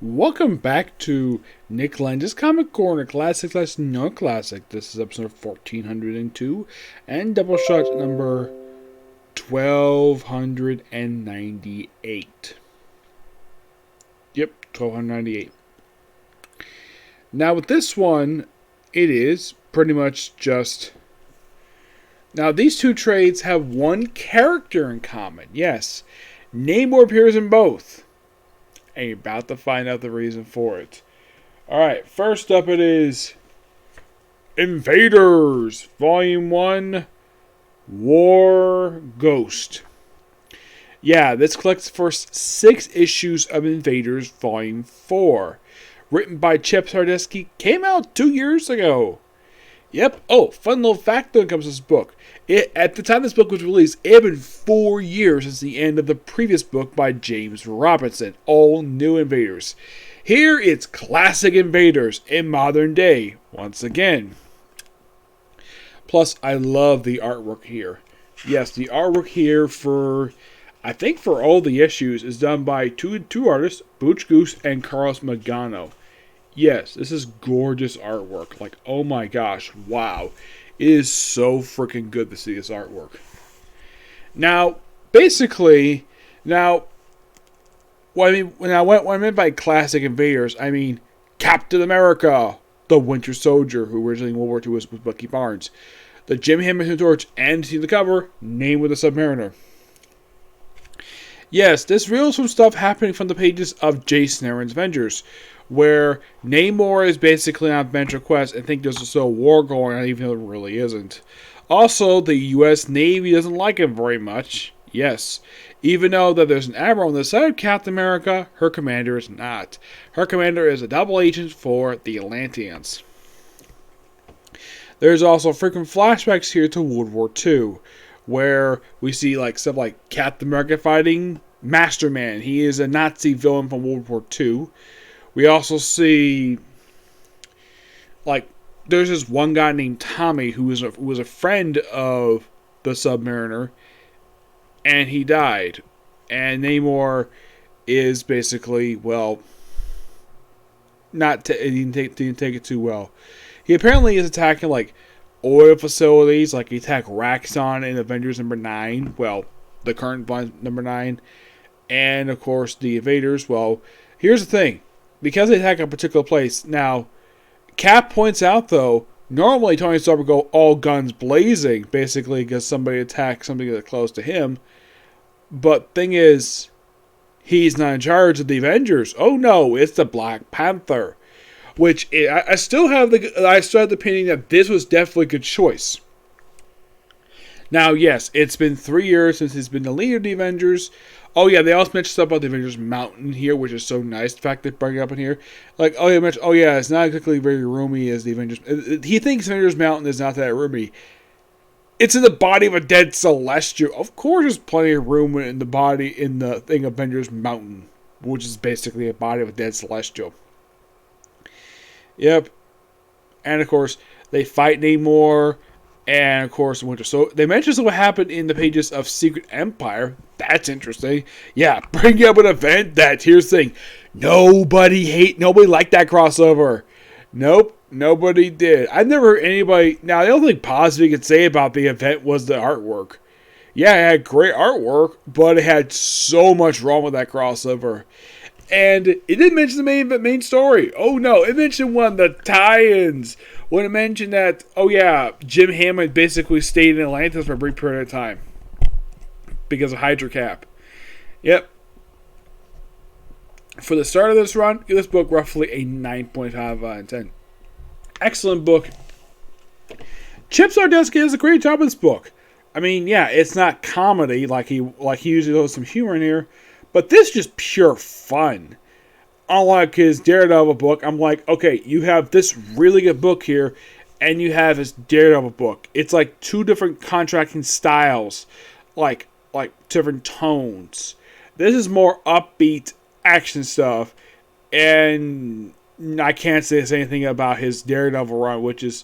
Welcome back to Nick Lenz's Comic Corner, classic slash no classic. This is episode 1402 and Doubleshot number 1298. Yep, 1298. Now with this one, it is pretty much just... Now these two trades have one character in common. Yes, Namor appears in both. And you're about to find out the reason for it. Alright, first up it is Invaders, Volume 1, War Ghost. Yeah, this collects the first 6 issues of Invaders, Volume 4. Written by Chip Zdarsky, came out 2 years ago. Yep. Oh, fun little fact when it comes to this book. At the time this book was released, it had been 4 years since the end of the previous book by James Robinson, All New Invaders. Here it's classic Invaders in modern day, once again. Plus, I love the artwork here. Yes, the artwork here I think for all the issues, is done by two artists, Butch Goose and Carlos Magano. Yes, this is gorgeous artwork. Like, oh my gosh, wow. It is so freaking good to see this artwork. Now, basically, what I meant by classic Invaders, I mean Captain America, the Winter Soldier, who originally in World War II was Bucky Barnes, the Jim Henson Torch, and see the cover, Namor the Submariner. Yes, this reveals some stuff happening from the pages of Jason Aaron's Avengers, where Namor is basically on a adventure quest and think there's still a war going on, even though there really isn't. Also, the U.S. Navy doesn't like him very much. Yes, even though that there's an admiral on the side of Captain America, her commander is not. Her commander is a double agent for the Atlanteans. There's also frequent flashbacks here to World War II, where we see stuff like Captain America fighting Masterman. He is a Nazi villain from World War II. We also see, there's this one guy named Tommy who was a friend of the Submariner, and he died. And Namor is basically, he didn't take it too well. He apparently is attacking, oil facilities, he attacked Raxon in Avengers number 9, the current number 9, and, of course, the Invaders. Here's the thing. Because they attack a particular place. Now, Cap points out, though, normally Tony Stark would go all guns blazing, basically, because somebody attacked somebody that's close to him. But thing is, he's not in charge of the Avengers. Oh no, it's the Black Panther. Which, I still have the opinion that this was definitely a good choice. Now, yes, it's been 3 years since he's been the leader of the Avengers. Oh yeah, they also mentioned stuff about the Avengers Mountain here, which is so nice. The fact they bring it up in here, it's not exactly very roomy as the Avengers. He thinks Avengers Mountain is not that roomy. It's in the body of a dead Celestial. Of course, there's plenty of room in the thing Avengers Mountain, which is basically a body of a dead Celestial. Yep, and of course they fight Namor. And, of course, Winter Soldier. They mentioned what happened in the pages of Secret Empire. That's interesting. Yeah, bring up an event that, here's the thing. Nobody liked that crossover. Nope, nobody did. I've never heard anybody... Now, the only thing positive you could say about the event was the artwork. Yeah, it had great artwork, but it had so much wrong with that crossover. And it didn't mention the main story. Oh, no, it mentioned one of the tie-ins. When it mentioned that, Jim Hammond basically stayed in Atlantis for a brief period of time. Because of Hydra Cap. Yep. For the start of this run, give this book roughly a 9.5 out of 10. Excellent book. Chip Zdarsky does a great job in this book. I mean, yeah, it's not comedy like he usually does some humor in here. But this is just pure fun. Unlike his Daredevil book, I'm like, okay, you have this really good book here, and you have his Daredevil book. It's like two different contracting styles, like different tones. This is more upbeat action stuff, and I can't say anything about his Daredevil run, which is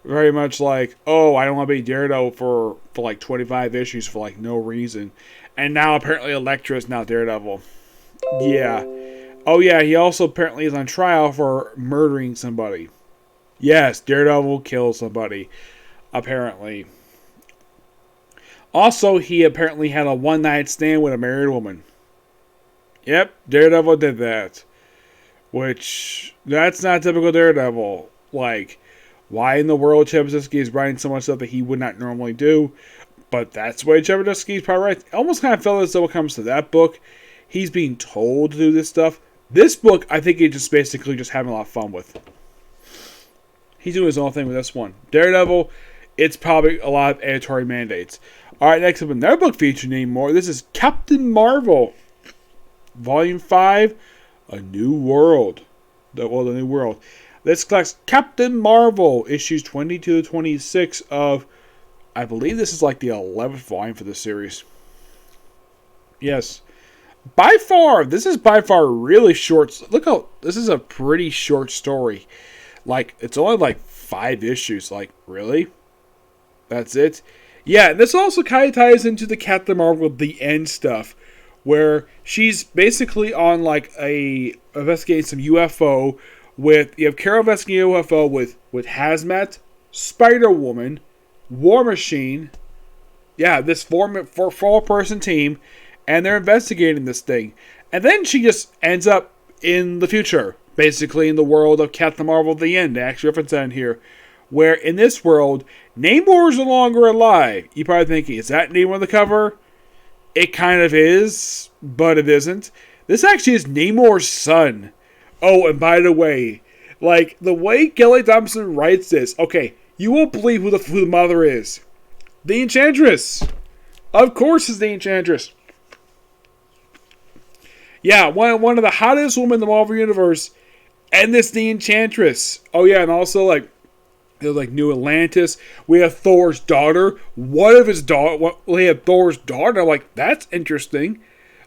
very much like, oh, I don't want to be Daredevil for 25 issues for no reason. And now apparently Elektra is now Daredevil. Yeah. Oh yeah, he also apparently is on trial for murdering somebody. Yes, Daredevil killed somebody, apparently. Also, he apparently had a one-night stand with a married woman. Yep, Daredevil did that. Which, that's not typical Daredevil. Like, why in the world Chebosky is writing so much stuff that he would not normally do? But that's why Chebosky is probably right. It almost kind of felt as though when it comes to that book, he's being told to do this stuff. This book, I think he's just basically just having a lot of fun with. He's doing his own thing with this one. Daredevil, it's probably a lot of editorial mandates. Alright, next up, another book featuring anymore. This is Captain Marvel. Volume 5, A New World. The New World. This collects Captain Marvel, issues 22 to 26 of, I believe this is like the 11th volume for the series. Yes. This is by far really short. Look how, this is a pretty short story. Like, it's only like 5 issues. Like, really? That's it? Yeah, this also kind of ties into the Captain Marvel The End stuff, where she's basically on like investigating some UFO with, you have Carol investigating UFO with Hazmat, Spider-Woman, War Machine, yeah, this four-person team, and they're investigating this thing. And then she just ends up in the future, basically in the world of Captain Marvel The End. They actually reference that in here, where in this world, Namor is no longer alive. You're probably thinking, is that Namor on the cover? It kind of is, but it isn't. This actually is Namor's son. Oh, and by the way, like, the way Kelly Thompson writes this, okay, you won't believe who the mother is. The Enchantress. Of course it's the Enchantress. Yeah, one of the hottest women in the Marvel Universe, and this the Enchantress. Oh yeah, and also like, there's like New Atlantis. We have Thor's daughter. One of his daughter. We have Thor's daughter. I'm like, that's interesting.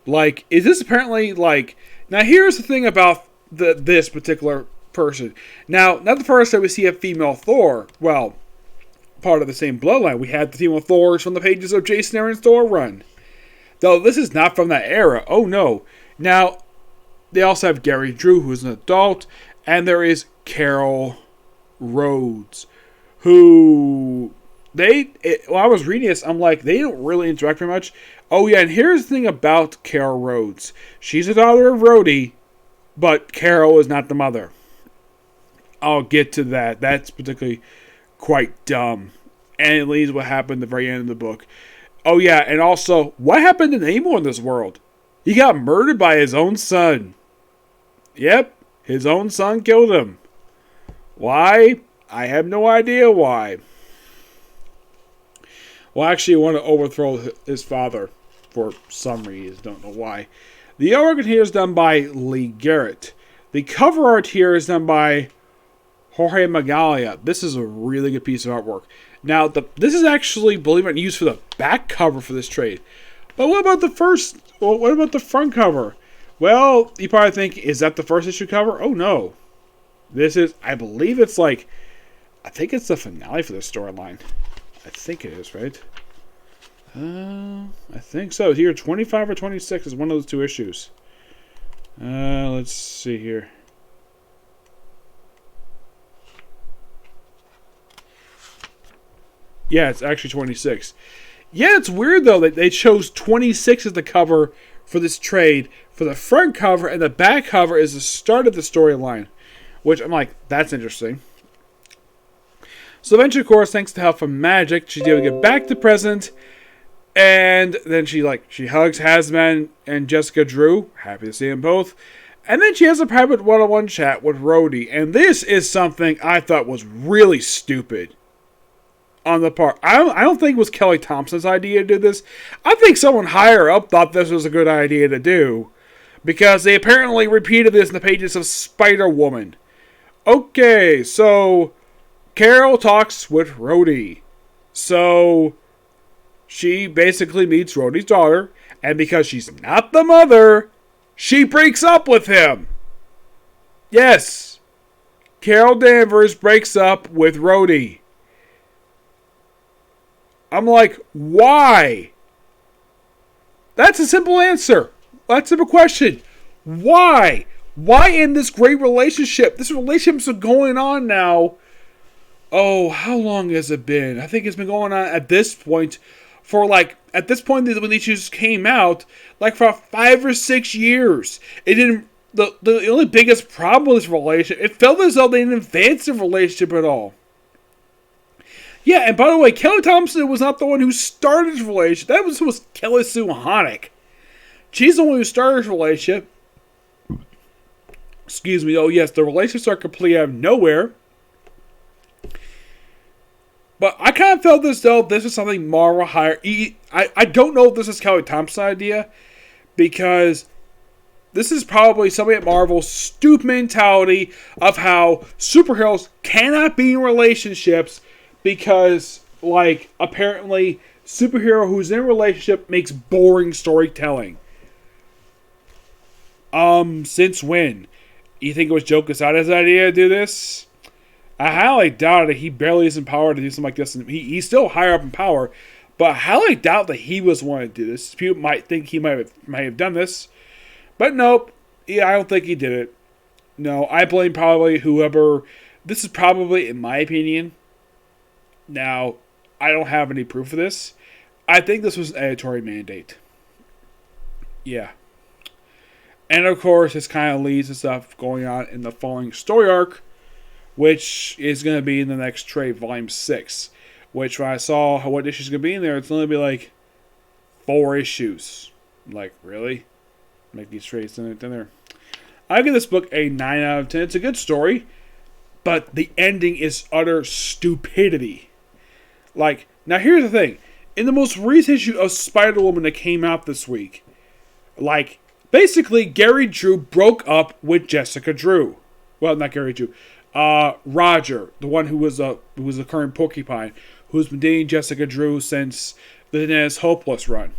Like, is this apparently like? Now here's the thing about this particular person. Now, not the first time we see a female Thor. Well, part of the same bloodline. We had the female Thors from the pages of Jason Aaron's Thor run. Though this is not from that era. Oh no. Now, they also have Gary Drew, who's an adult, and there is Carol Rhodes, who while I was reading this, I'm like, they don't really interact very much. Oh yeah, and here's the thing about Carol Rhodes. She's the daughter of Rhodey, but Carol is not the mother. I'll get to that. That's particularly quite dumb. And it leads what happened at the very end of the book. Oh yeah, and also, what happened to Namor in this world? He got murdered by his own son. Yep, his own son killed him. Why? I have no idea why. Well, actually, he wanted to overthrow his father for some reason. Don't know why. The artwork here is done by Lee Garrett. The cover art here is done by Jorge Magalia. This is a really good piece of artwork. Now, this is actually, believe it or not, used for the back cover for this trade. But what about what about the front cover? Well, you probably think, is that the first issue cover? Oh, no. This is, I believe it's like, I think it's the finale for this storyline. I think it is, right? I think so. It's either 25 or 26 is one of those two issues. Let's see here. Yeah, it's actually 26. Yeah, it's weird, though, that they chose 26 as the cover for this trade for the front cover, and the back cover is the start of the storyline. Which, I'm like, that's interesting. So eventually, of course, thanks to help from Magic, she's able to get back to present. And then she hugs Hazman and Jessica Drew. Happy to see them both. And then she has a private one-on-one chat with Rhodey. And this is something I thought was really stupid. On the part, I don't think it was Kelly Thompson's idea to do this. I think someone higher up thought this was a good idea to do, because they apparently repeated this in the pages of Spider-Woman. Okay, so Carol talks with Rhodey. So she basically meets Rhodey's daughter, and because she's not the mother, she breaks up with him. Yes, Carol Danvers breaks up with Rhodey. I'm like, why? That's a simple answer. That's a simple question. Why? Why end this great relationship? This relationship's been going on now. Oh, how long has it been? I think it's been going on at this point for at this point when these issues came out, for 5 or 6 years. It didn't. The only biggest problem with this relationship, it felt as though they didn't advance the relationship at all. Yeah, and by the way, Kelly Thompson was not the one who started this relationship. That was Kelly Sue Honick. She's the one who started this relationship. Excuse me. Oh, yes, the relationships are completely out of nowhere. But I kind of felt as though this is something Marvel hired. I don't know if this is Kelly Thompson's idea, because this is probably somebody at Marvel's stupid mentality of how superheroes cannot be in relationships because, apparently, superhero who's in a relationship makes boring storytelling. Since when? You think it was Joe Quesada's idea to do this? I highly doubt that he barely is empowered to do something like this. He's still higher up in power, but I highly doubt that he was one to do this. People might think he might have done this, but nope. Yeah, I don't think he did it. No, I blame probably whoever. This is probably, in my opinion. Now, I don't have any proof of this. I think this was an editorial mandate. Yeah. And of course, this kind of leads to stuff going on in the following story arc, which is going to be in the next trade, Volume 6. Which, when I saw what issues going to be in there, it's going to be 4 issues. Really? Make these trades in there. I give this book a 9 out of 10. It's a good story, but the ending is utter stupidity. Now here's the thing. In the most recent issue of Spider-Woman that came out this week, basically Gary Drew broke up with Jessica Drew. Well, not Gary Drew. Roger, the one who was the current Porcupine, who's been dating Jessica Drew since the Dennis Hopeless run.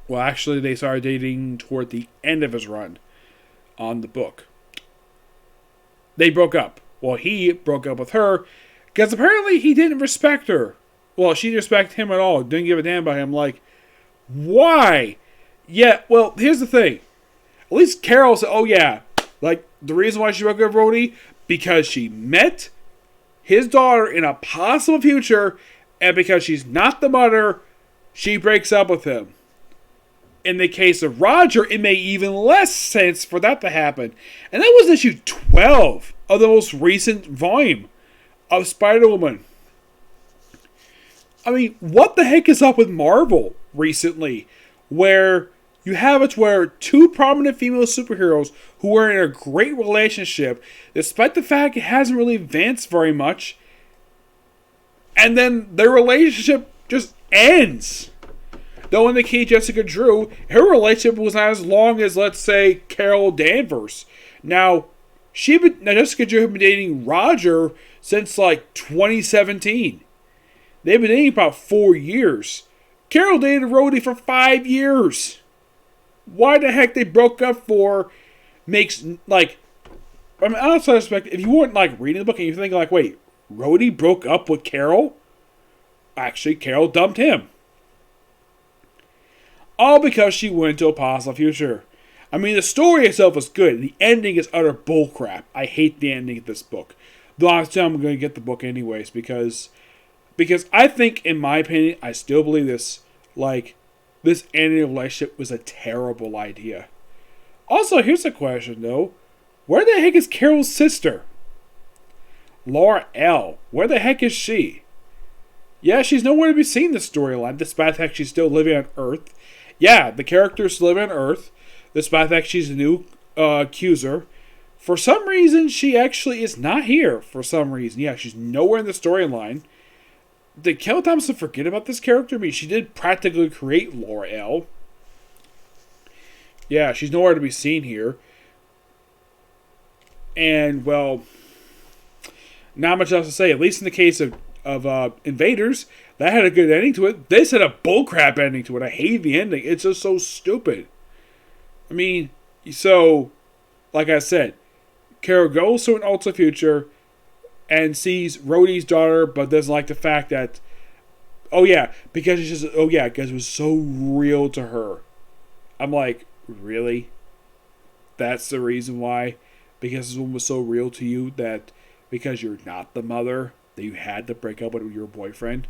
Well, actually, they started dating toward the end of his run on the book. They broke up. Well, he broke up with her because apparently he didn't respect her. Well, she didn't respect him at all. Didn't give a damn about him. Why? Yeah, well, here's the thing. At least Carol said, oh yeah, the reason why she broke up with Rhodey, because she met his daughter in a possible future, and because she's not the mother, she breaks up with him. In the case of Roger, it made even less sense for that to happen. And that was issue 12 of the most recent volume of Spider-Woman. I mean, what the heck is up with Marvel recently? Where you have it where 2 prominent female superheroes who are in a great relationship, despite the fact it hasn't really advanced very much, and then their relationship just ends. Though in the case of Jessica Drew, her relationship was not as long as, let's say, Carol Danvers. Now, Jessica Drew had been dating Roger since 2017. They've been dating about 4 years. Carol dated Rhodey for 5 years. Why the heck they broke up for makes, outside perspective, if you weren't, reading the book and you're thinking, wait, Rhodey broke up with Carol? Actually, Carol dumped him. All because she went into a possible future. I mean, the story itself is good. The ending is utter bullcrap. I hate the ending of this book. Though I'm going to get the book anyways, because I think, in my opinion, I still believe this, this ending of relationship was a terrible idea. Also, here's a question, though. Where the heck is Carol's sister? Laura L. Where the heck is she? Yeah, she's nowhere to be seen in the storyline, despite the fact she's still living on Earth. Yeah, the character's living on Earth, despite the fact she's a new accuser. For some reason, she actually is not here. For some reason. Yeah, she's nowhere in the storyline. Did Kelly Thompson forget about this character? I mean, she did practically create Laura L. Yeah, she's nowhere to be seen here. And, well, not much else to say. At least in the case of Invaders, that had a good ending to it. This had a bullcrap ending to it. I hate the ending. It's just so stupid. I mean, so, like I said, Carol goes to an alternate future and sees Rhodey's daughter, but doesn't like the fact that, because it was so real to her. I'm like, really? that's the reason why. Because this one was so real to you that because you're not the mother, that you had to break up with your boyfriend.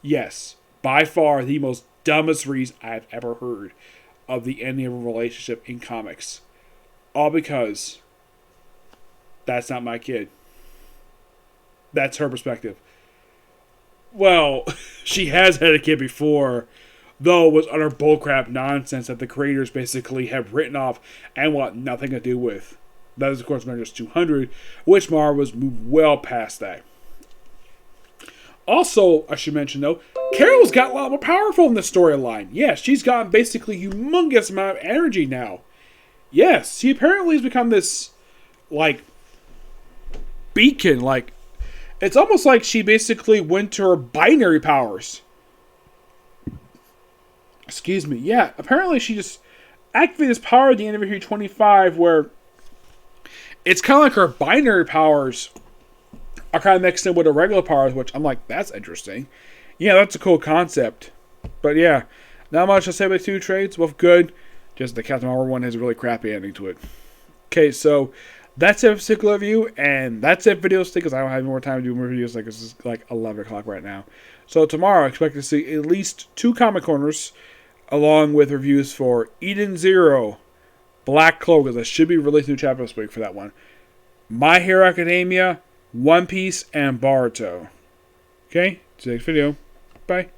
Yes, by far the most dumbest reason I've ever heard of the ending of a relationship in comics. All because that's not my kid. That's her perspective. Well, she has had a kid before, though it was utter bullcrap nonsense that the creators basically have written off and want nothing to do with. That is, of course, Avengers 200, which Marvel was moved well past that. Also, I should mention, though, Carol's got a lot more powerful in the storyline. Yes, she's gotten basically humongous amount of energy now. Yes, she apparently has become this, like, beacon. Like, it's almost like she basically went to her binary powers. Excuse me. Yeah, apparently she just activated this power at the end of issue 25 where it's kind of like her binary powers are kind of mixed in with her regular powers, which I'm like, that's interesting. Yeah, that's a cool concept. But yeah, not much to say about two trades. Both good. Just the Captain Marvel one has a really crappy ending to it. Okay, so that's it for particular review, and that's it for videos because I don't have more time to do more videos. Like, it's like 11 o'clock right now. So tomorrow, I expect to see at least 2 comic corners, along with reviews for Eden Zero, Black Clover, that should be released new chapter this week for that one, My Hero Academia, One Piece, and Boruto. Okay, see you next video. Bye.